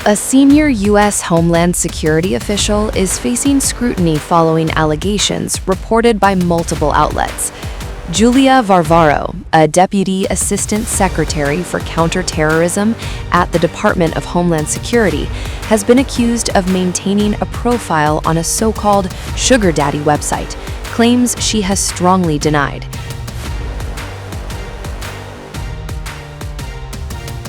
A senior U.S. Homeland Security official is facing scrutiny following allegations reported by multiple outlets. Julia Varvaro, a Deputy Assistant Secretary for Counterterrorism at the Department of Homeland Security, has been accused of maintaining a profile on a so-called sugar daddy website, claims she has strongly denied.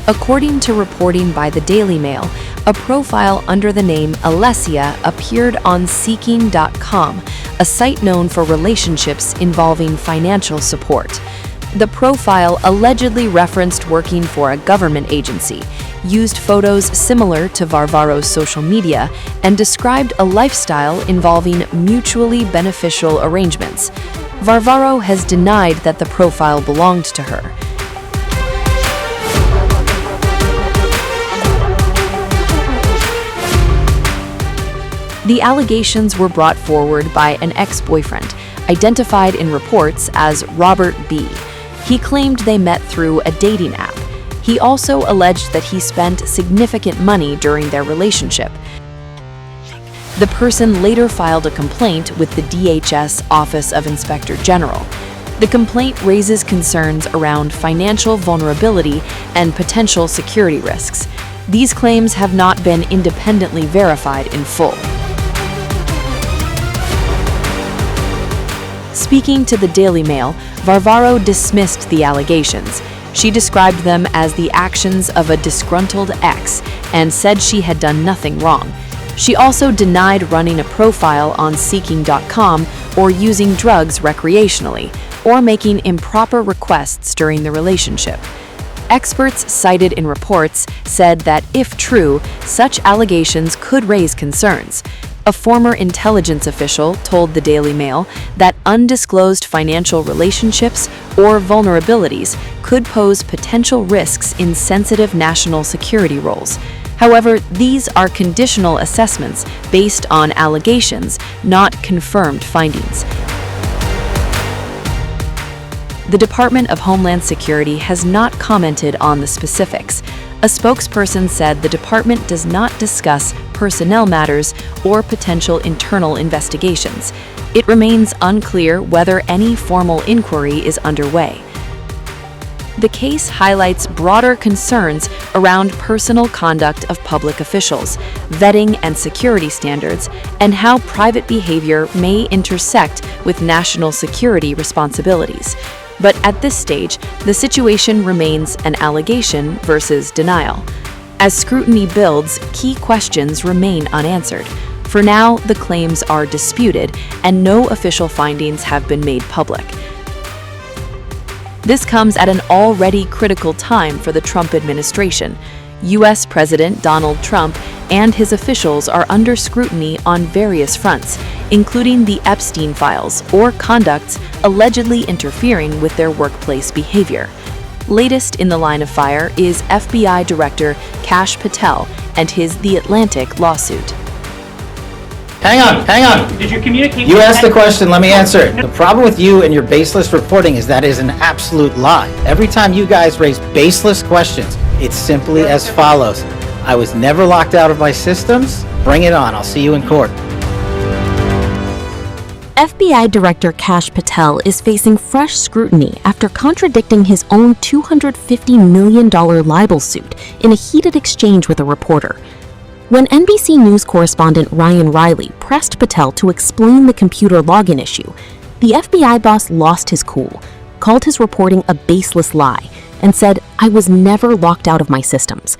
According to reporting by the Daily Mail, a profile under the name Alessia appeared on Seeking.com, a site known for relationships involving financial support. The profile allegedly referenced working for a government agency, used photos similar to Varvaro's social media, and described a lifestyle involving mutually beneficial arrangements. Varvaro has denied that the profile belonged to her. The allegations were brought forward by an ex-boyfriend, identified in reports as Robert B. He claimed they met through a dating app. He also alleged that he spent significant money during their relationship. The person later filed a complaint with the DHS Office of Inspector General. The complaint raises concerns around financial vulnerability and potential security risks. These claims have not been independently verified in full. Speaking to the Daily Mail, Varvaro dismissed the allegations. She described them as the actions of a disgruntled ex and said she had done nothing wrong. She also denied running a profile on Seeking.com or using drugs recreationally, or making improper requests during the relationship. Experts cited in reports said that, if true, such allegations could raise concerns. A former intelligence official told the Daily Mail that undisclosed financial relationships or vulnerabilities could pose potential risks in sensitive national security roles. However, these are conditional assessments based on allegations, not confirmed findings. The Department of Homeland Security has not commented on the specifics. A spokesperson said the department does not discuss personnel matters or potential internal investigations. It remains unclear whether any formal inquiry is underway. The case highlights broader concerns around personal conduct of public officials, vetting and security standards, and how private behavior may intersect with national security responsibilities. But at this stage, the situation remains an allegation versus denial. As scrutiny builds, key questions remain unanswered. For now, the claims are disputed, and no official findings have been made public. This comes at an already critical time for the Trump administration. U.S. President Donald Trump and his officials are under scrutiny on various fronts, including the Epstein files or conducts allegedly interfering with their workplace behavior. Latest in the line of fire is FBI Director Kash Patel and his The Atlantic lawsuit. Hang on. Did you communicate? You asked the question, let me answer it. The problem with you and your baseless reporting is that is an absolute lie. Every time you guys raise baseless questions, it's simply as follows. I was never locked out of my systems. Bring it on. I'll see you in court. FBI Director Kash Patel is facing fresh scrutiny after contradicting his own $250 million libel suit in a heated exchange with a reporter. When NBC News correspondent Ryan Riley pressed Patel to explain the computer login issue, the FBI boss lost his cool, called his reporting a baseless lie, and said, "I was never locked out of my systems."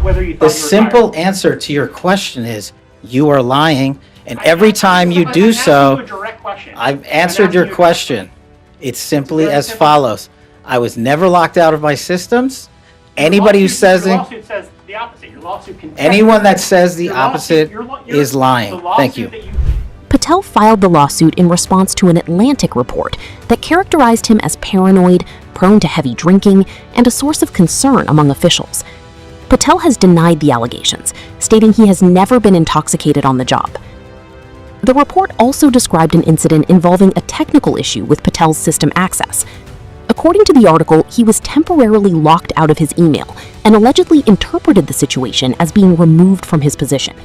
The simple answer to your question is, you are lying, and every time you do so, I've answered your question. It's simply as follows. I was never locked out of my systems. Anybody who says the lawsuit says the opposite. Your lawsuit contains anyone that says the opposite is lying. Thank you. Patel filed the lawsuit in response to an Atlantic report that characterized him as paranoid, prone to heavy drinking, and a source of concern among officials. Patel has denied the allegations, stating he has never been intoxicated on the job. The report also described an incident involving a technical issue with Patel's system access. According to the article, he was temporarily locked out of his email and allegedly interpreted the situation as being removed from his position.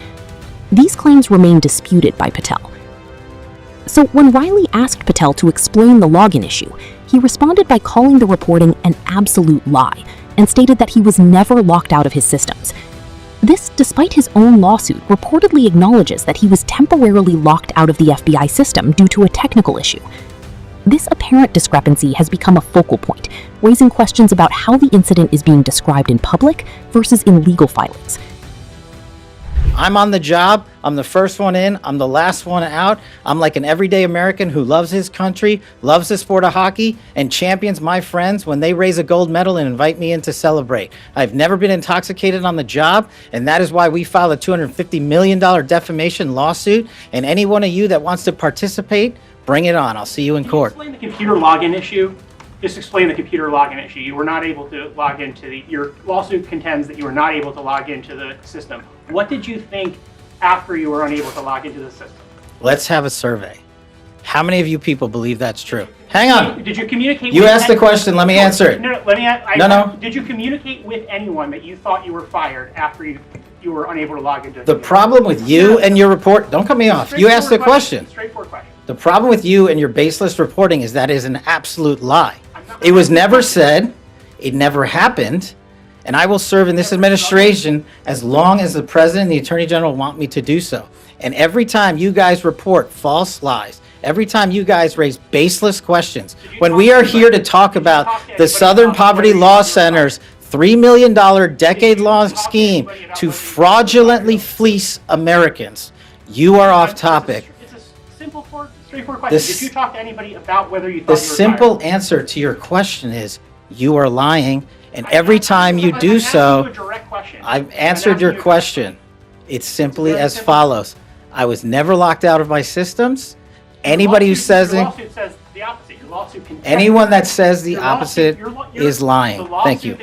These claims remain disputed by Patel. So when Riley asked Patel to explain the login issue, he responded by calling the reporting an absolute lie and stated that he was never locked out of his systems. This, despite his own lawsuit, reportedly acknowledges that he was temporarily locked out of the FBI system due to a technical issue. This apparent discrepancy has become a focal point, raising questions about how the incident is being described in public versus in legal filings. I'm on the job. I'm the first one in. I'm the last one out. I'm like an everyday American who loves his country, loves the sport of hockey, and champions my friends when they raise a gold medal and invite me in to celebrate. I've never been intoxicated on the job, and that is why we filed a $250 million defamation lawsuit. And any one of you that wants to participate, bring it on. I'll see you in court. Explain the computer login issue. Just explain the computer login issue. You were not able to log into your lawsuit contends that you were not able to log into the system. What did you think after you were unable to log into the system? Let's have a survey. How many of you people believe that's true? Hang on. Did you communicate? You asked the question. Let me answer it. No, let me. No. Did you communicate with anyone that you thought you were fired after you were unable to log into The problem with you and your report, don't cut me off. You asked the question. Straightforward question. The problem with you and your baseless reporting is that is an absolute lie. It was never said, it never happened, and I will serve in this administration as long as the President and the Attorney General want me to do so. And every time you guys report false lies, every time you guys raise baseless questions, when we are here to talk about the Southern Poverty Law Center's $3 million decade-long scheme to fraudulently fleece Americans, you are off topic. Straightforward question. Did you talk to anybody about whether you thought you were The simple answer to your question is you are lying, and every time you do so, I've answered your question. It's simply as follows. I was never locked out of my systems. Anybody who says your lawsuit says the opposite. Your lawsuit anyone that says the opposite is lying. Thank you.